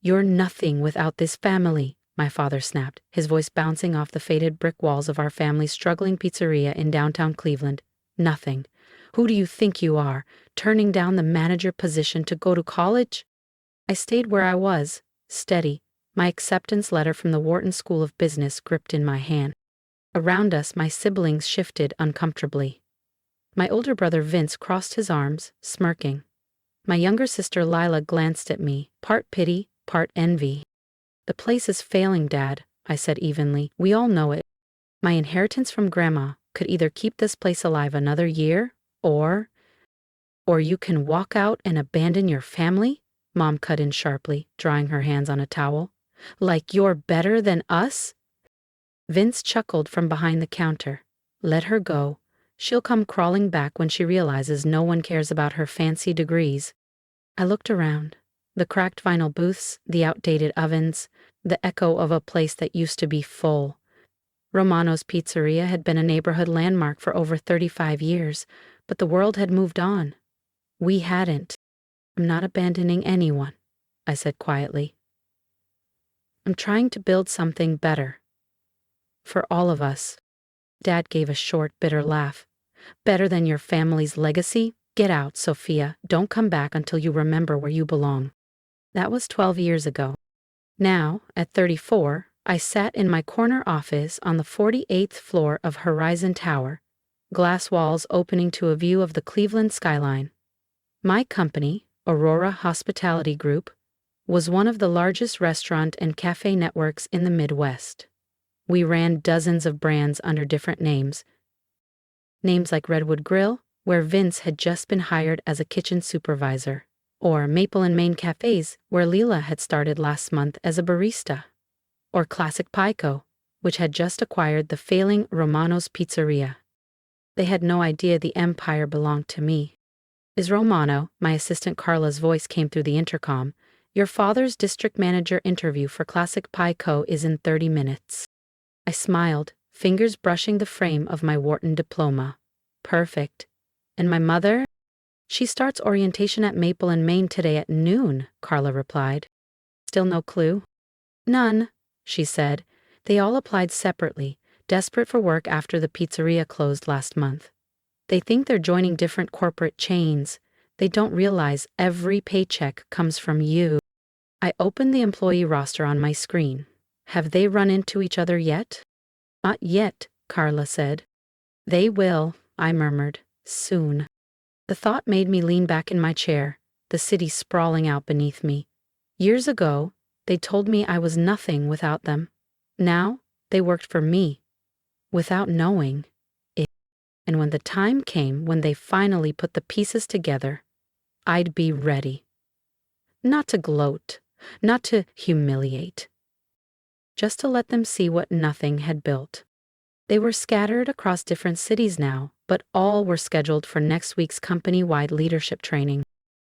"You're nothing without this family," my father snapped, his voice bouncing off the faded brick walls of our family's struggling pizzeria in downtown Cleveland. "Nothing. Who do you think you are, turning down the manager position to go to college?" I stayed where I was, steady, my acceptance letter from the Wharton School of Business gripped in my hand. Around us, my siblings shifted uncomfortably. My older brother Vince crossed his arms, smirking. My younger sister Lila glanced at me, part pity, part envy. "The place is failing, Dad," I said evenly. "We all know it. My inheritance from Grandma could either keep this place alive another year, or you can walk out and abandon your family," Mom cut in sharply, drying her hands on a towel. "Like you're better than us?" Vince chuckled from behind the counter. "Let her go. She'll come crawling back when she realizes no one cares about her fancy degrees." I looked around. The cracked vinyl booths, the outdated ovens, the echo of a place that used to be full. Romano's Pizzeria had been a neighborhood landmark for over 35 years, but the world had moved on. We hadn't. "I'm not abandoning anyone," I said quietly. "I'm trying to build something better. For all of us." Dad gave a short, bitter laugh. "Better than your family's legacy? Get out, Sophia. Don't come back until you remember where you belong." That was 12 years ago. Now, at 34, I sat in my corner office on the 48th floor of Horizon Tower, glass walls opening to a view of the Cleveland skyline. My company, Aurora Hospitality Group, was one of the largest restaurant and cafe networks in the Midwest. We ran dozens of brands under different names. Names like Redwood Grill, where Vince had just been hired as a kitchen supervisor, or Maple and Main Cafes, where Lila had started last month as a barista, or Classic Pie Co., which had just acquired the failing Romano's Pizzeria. They had no idea the empire belonged to me. "Is Romano," my assistant Carla's voice came through the intercom, "your father's district manager interview for Classic Pie Co. is in 30 minutes. I smiled, fingers brushing the frame of my Wharton diploma. "Perfect. And my mother?" "She starts orientation at Maple and Main today at noon," Carla replied. "Still no clue?" "None," she said. "They all applied separately, desperate for work after the pizzeria closed last month. They think they're joining different corporate chains. They don't realize every paycheck comes from you." I opened the employee roster on my screen. "Have they run into each other yet?" "Not yet," Carla said. "They will," I murmured. "Soon." The thought made me lean back in my chair, the city sprawling out beneath me. Years ago, they told me I was nothing without them. Now, they worked for me, without knowing it. And when the time came when they finally put the pieces together, I'd be ready. Not to gloat, not to humiliate, just to let them see what nothing had built. They were scattered across different cities now, but all were scheduled for next week's company-wide leadership training.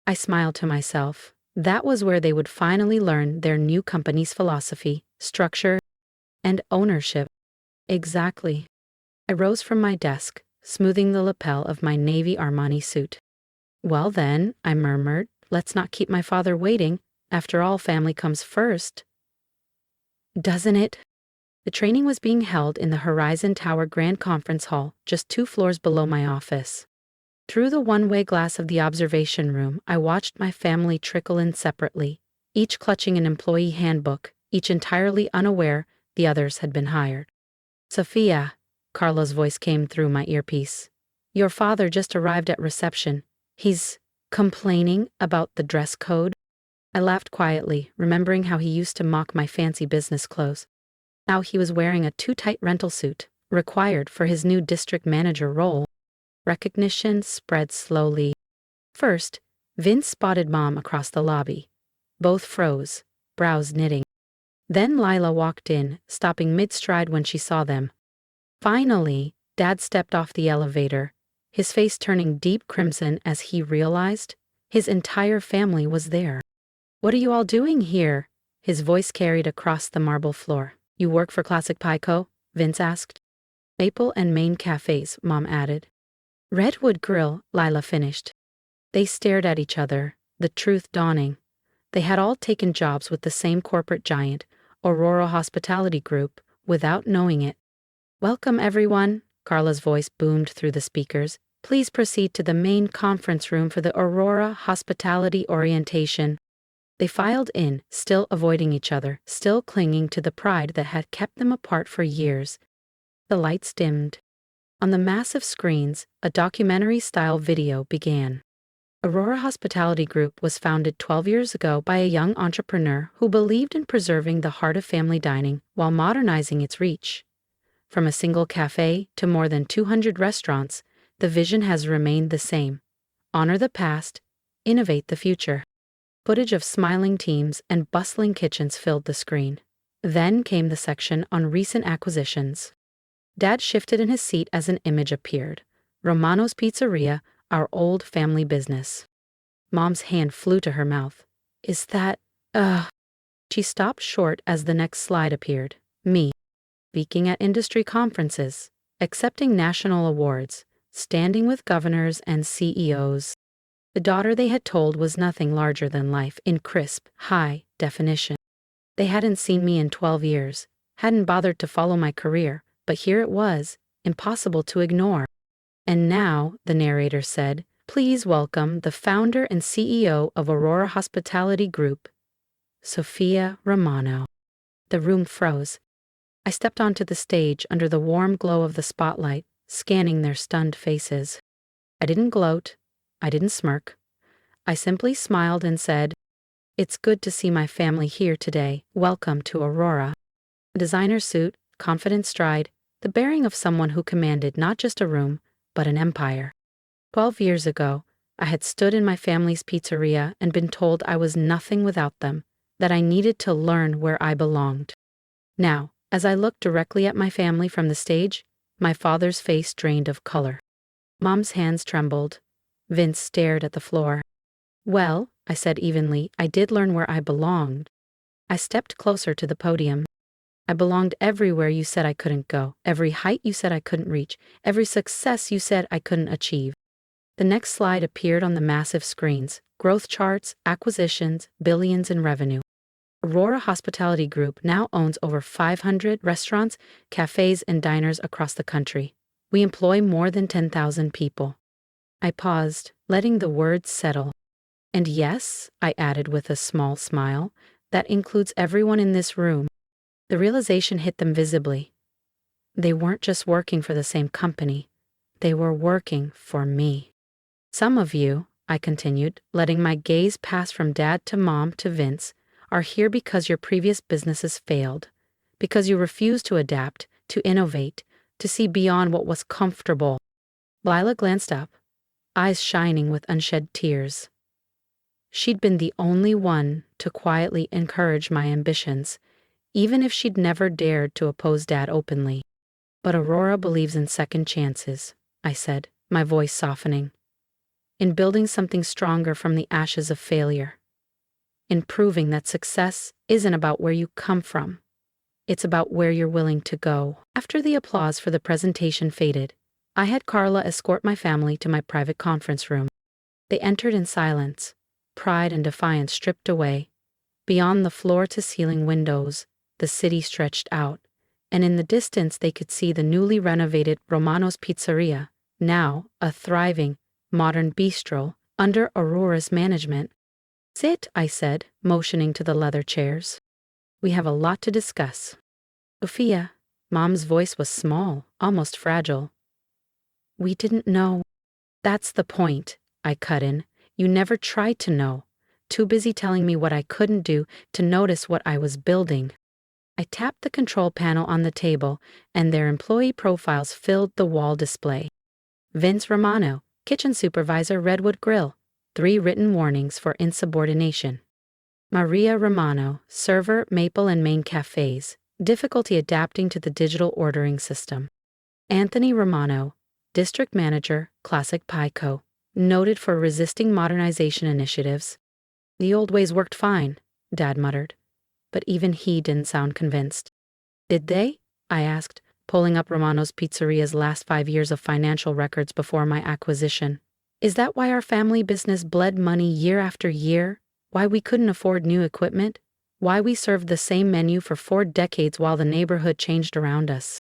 I smiled to myself. That was where they would finally learn their new company's philosophy, structure, and ownership. Exactly. I rose from my desk, smoothing the lapel of my navy Armani suit. "Well then," I murmured, "let's not keep my father waiting. After all, family comes first." "Doesn't it?" The training was being held in the Horizon Tower Grand Conference Hall, just 2 floors below my office. Through the one-way glass of the observation room, I watched my family trickle in separately, each clutching an employee handbook, each entirely unaware the others had been hired. "Sophia," Carla's voice came through my earpiece. "Your father just arrived at reception. He's complaining about the dress code." I laughed quietly, remembering how he used to mock my fancy business clothes. Now he was wearing a too-tight rental suit, required for his new district manager role. Recognition spread slowly. First, Vince spotted Mom across the lobby. Both froze, brows knitting. Then Lila walked in, stopping mid-stride when she saw them. Finally, Dad stepped off the elevator, his face turning deep crimson as he realized his entire family was there. "What are you all doing here?" His voice carried across the marble floor. "You work for Classic Pie Co.?" Vince asked. "Maple and Main Cafes," Mom added. "Redwood Grill," Lila finished. They stared at each other, the truth dawning. They had all taken jobs with the same corporate giant, Aurora Hospitality Group, without knowing it. "Welcome, everyone," Carla's voice boomed through the speakers. "Please proceed to the main conference room for the Aurora Hospitality Orientation." They filed in, still avoiding each other, still clinging to the pride that had kept them apart for years. The lights dimmed. On the massive screens, a documentary-style video began. Aurora Hospitality Group was founded 12 years ago by a young entrepreneur who believed in preserving the heart of family dining while modernizing its reach. From a single cafe to more than 200 restaurants, the vision has remained the same: honor the past, innovate the future. Footage of smiling teams and bustling kitchens filled the screen. Then came the section on recent acquisitions. Dad shifted in his seat as an image appeared. Romano's Pizzeria, our old family business. Mom's hand flew to her mouth. "Is that, She stopped short as the next slide appeared. Me. Speaking at industry conferences, accepting national awards, standing with governors and CEOs. The daughter they had told was nothing larger than life in crisp, high definition. They hadn't seen me in 12 years, hadn't bothered to follow my career, but here it was, impossible to ignore. "And now," the narrator said, "please welcome the founder and CEO of Aurora Hospitality Group, Sophia Romano." The room froze. I stepped onto the stage under the warm glow of the spotlight, scanning their stunned faces. I didn't gloat. I didn't smirk. I simply smiled and said, "It's good to see my family here today. Welcome to Aurora." A designer suit, confident stride, the bearing of someone who commanded not just a room, but an empire. 12 years ago, I had stood in my family's pizzeria and been told I was nothing without them, that I needed to learn where I belonged. Now, as I looked directly at my family from the stage, my father's face drained of color. Mom's hands trembled. Vince stared at the floor. "Well," I said evenly, "I did learn where I belonged." I stepped closer to the podium. "I belonged everywhere you said I couldn't go, every height you said I couldn't reach, every success you said I couldn't achieve." The next slide appeared on the massive screens: growth charts, acquisitions, billions in revenue. Aurora Hospitality Group now owns over 500 restaurants, cafes, and diners across the country. We employ more than 10,000 people. I paused, letting the words settle. "And yes," I added with a small smile, "that includes everyone in this room." The realization hit them visibly. They weren't just working for the same company. They were working for me. "Some of you," I continued, letting my gaze pass from Dad to Mom to Vince, "are here because your previous businesses failed, because you refused to adapt, to innovate, to see beyond what was comfortable." Lila glanced up, eyes shining with unshed tears. She'd been the only one to quietly encourage my ambitions, even if she'd never dared to oppose Dad openly. "But Aurora believes in second chances," I said, my voice softening. "In building something stronger from the ashes of failure. In proving that success isn't about where you come from. It's about where you're willing to go." After the applause for the presentation faded, I had Carla escort my family to my private conference room. They entered in silence, pride and defiance stripped away. Beyond the floor-to-ceiling windows, the city stretched out, and in the distance they could see the newly renovated Romano's Pizzeria, now a thriving, modern bistro under Aurora's management. "Sit," I said, motioning to the leather chairs. "We have a lot to discuss." "Sophia," Mom's voice was small, almost fragile. "We didn't know." "That's the point," I cut in. "You never tried to know. Too busy telling me what I couldn't do to notice what I was building." I tapped the control panel on the table, and their employee profiles filled the wall display. Vince Romano, kitchen supervisor, Redwood Grill, 3 written warnings for insubordination. Maria Romano, server, Maple and Main Cafes, difficulty adapting to the digital ordering system. Anthony Romano, district manager, Classic Pie Co., noted for resisting modernization initiatives. "The old ways worked fine," Dad muttered. But even he didn't sound convinced. "Did they?" I asked, pulling up Romano's Pizzeria's last 5 years of financial records before my acquisition. "Is that why our family business bled money year after year? Why we couldn't afford new equipment? Why we served the same menu for 4 decades while the neighborhood changed around us?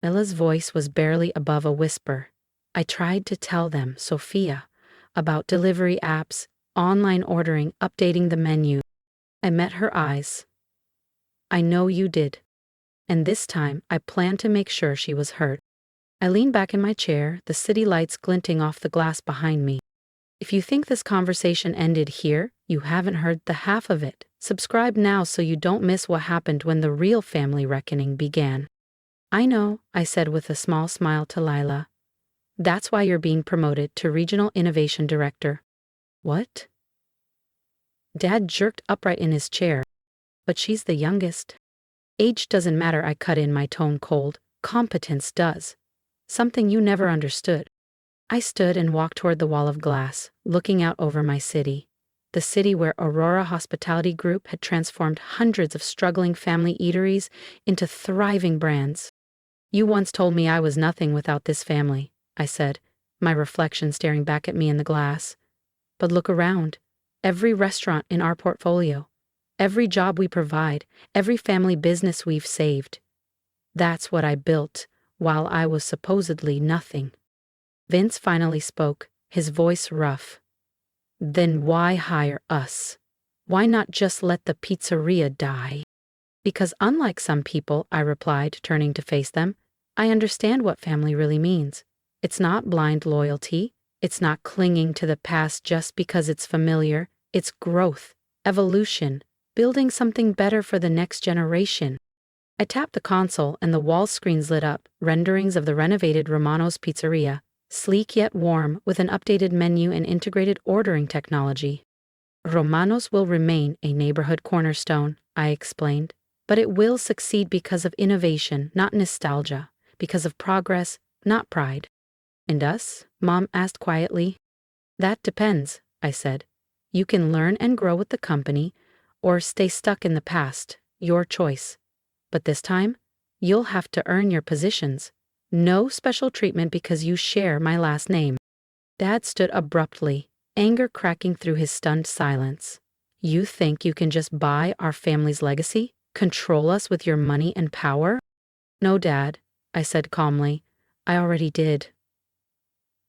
Lila's voice was barely above a whisper. I tried to tell them, Sophia, about delivery apps, online ordering, updating the menu. I met her eyes. I know you did. And this time, I planned to make sure she was heard. I leaned back in my chair, the city lights glinting off the glass behind me. If you think this conversation ended here, you haven't heard the half of it. Subscribe now so you don't miss what happened when the real family reckoning began. I know, I said with a small smile to Lila. That's why you're being promoted to Regional Innovation Director. What? Dad jerked upright in his chair. But she's the youngest. Age doesn't matter, I cut in, my tone cold. Competence does. Something you never understood. I stood and walked toward the wall of glass, looking out over my city. The city where Aurora Hospitality Group had transformed hundreds of struggling family eateries into thriving brands. You once told me I was nothing without this family, I said, my reflection staring back at me in the glass. But look around. Every restaurant in our portfolio, every job we provide, every family business we've saved. That's what I built, while I was supposedly nothing. Vince finally spoke, his voice rough. Then why hire us? Why not just let the pizzeria die? Because unlike some people, I replied, turning to face them, I understand what family really means. It's not blind loyalty. It's not clinging to the past just because it's familiar. It's growth, evolution, building something better for the next generation. I tapped the console and the wall screens lit up, renderings of the renovated Romano's Pizzeria, sleek yet warm, with an updated menu and integrated ordering technology. Romano's will remain a neighborhood cornerstone, I explained, but it will succeed because of innovation, not nostalgia, because of progress, not pride. And us? Mom asked quietly. That depends, I said. You can learn and grow with the company, or stay stuck in the past, your choice. But this time, you'll have to earn your positions. No special treatment because you share my last name. Dad stood abruptly, anger cracking through his stunned silence. You think you can just buy our family's legacy? Control us with your money and power? No, Dad, I said calmly. I already did.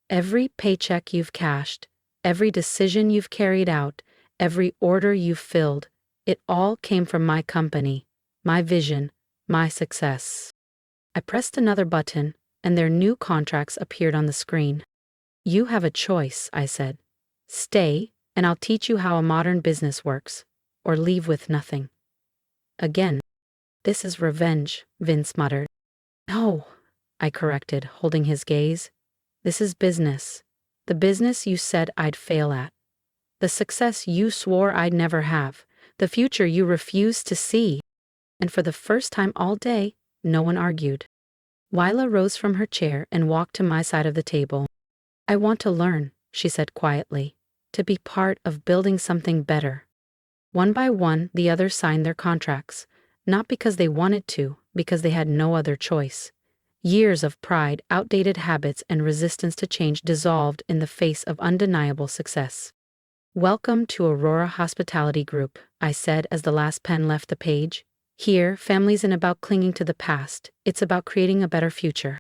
Every paycheck you've cashed, every decision you've carried out, every order you've filled, it all came from my company, my vision, my success. I pressed another button, and their new contracts appeared on the screen. You have a choice, I said. Stay, and I'll teach you how a modern business works, or leave with nothing. Again, this is revenge, Vince muttered. No, I corrected, holding his gaze. This is business. The business you said I'd fail at. The success you swore I'd never have. The future you refused to see. And for the first time all day, no one argued. Lila rose from her chair and walked to my side of the table. I want to learn, she said quietly, to be part of building something better. One by one, the others signed their contracts, not because they wanted to, because they had no other choice. Years of pride, outdated habits, and resistance to change dissolved in the face of undeniable success. Welcome to Aurora Hospitality Group, I said as the last pen left the page. Here, family isn't about clinging to the past, it's about creating a better future.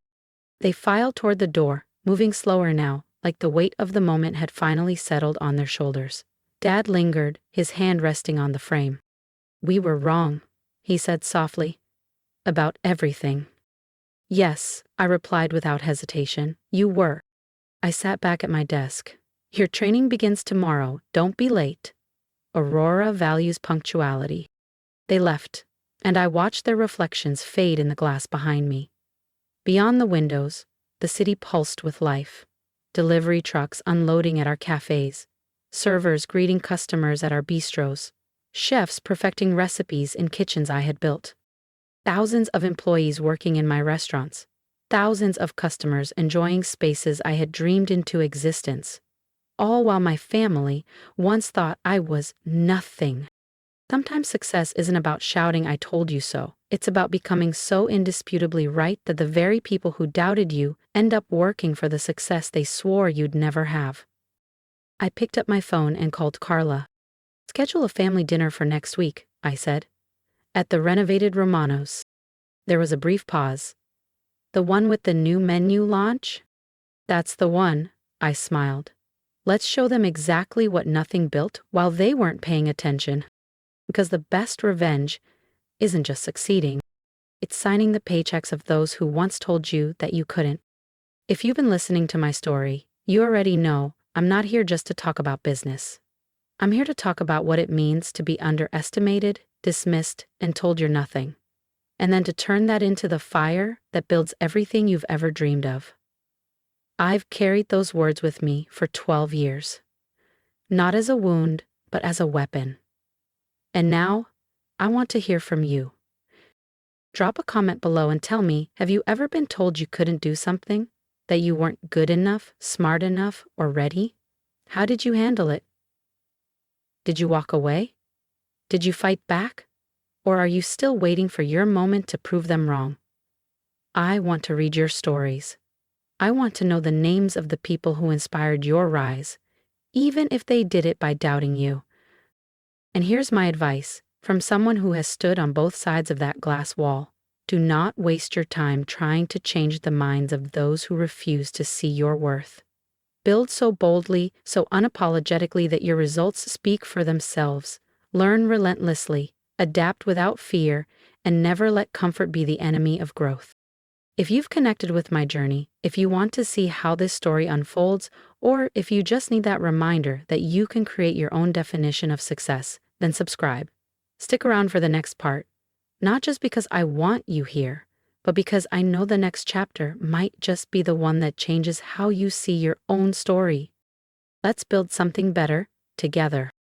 They filed toward the door, moving slower now, like the weight of the moment had finally settled on their shoulders. Dad lingered, his hand resting on the frame. We were wrong, he said softly. About everything. Yes, I replied without hesitation. You were. I sat back at my desk. Your training begins tomorrow. Don't be late. Aurora values punctuality. They left, and I watched their reflections fade in the glass behind me. Beyond the windows, the city pulsed with life. Delivery trucks unloading at our cafes, servers greeting customers at our bistros, chefs perfecting recipes in kitchens I had built. Thousands of employees working in my restaurants, thousands of customers enjoying spaces I had dreamed into existence, all while my family once thought I was nothing. Sometimes success isn't about shouting, I told you so. It's about becoming so indisputably right that the very people who doubted you end up working for the success they swore you'd never have. I picked up my phone and called Carla. schedule a family dinner for next week, I said. At the renovated Romano's. There was a brief pause. The one with the new menu launch? That's the one, I smiled. Let's show them exactly what nothing built while they weren't paying attention. Because the best revenge isn't just succeeding, it's signing the paychecks of those who once told you that you couldn't. If you've been listening to my story, you already know I'm not here just to talk about business. I'm here to talk about what it means to be underestimated, dismissed, and told you're nothing. And then to turn that into the fire that builds everything you've ever dreamed of. I've carried those words with me for 12 years. Not as a wound, but as a weapon. And now, I want to hear from you. Drop a comment below and tell me, have you ever been told you couldn't do something? That you weren't good enough, smart enough, or ready? How did you handle it? Did you walk away? Did you fight back? Or are you still waiting for your moment to prove them wrong? I want to read your stories. I want to know the names of the people who inspired your rise, even if they did it by doubting you. And here's my advice, from someone who has stood on both sides of that glass wall. Do not waste your time trying to change the minds of those who refuse to see your worth. Build so boldly, so unapologetically that your results speak for themselves. Learn relentlessly, adapt without fear, and never let comfort be the enemy of growth. If you've connected with my journey, if you want to see how this story unfolds, or if you just need that reminder that you can create your own definition of success, then subscribe. Stick around for the next part, not just because I want you here, but because I know the next chapter might just be the one that changes how you see your own story. Let's build something better together.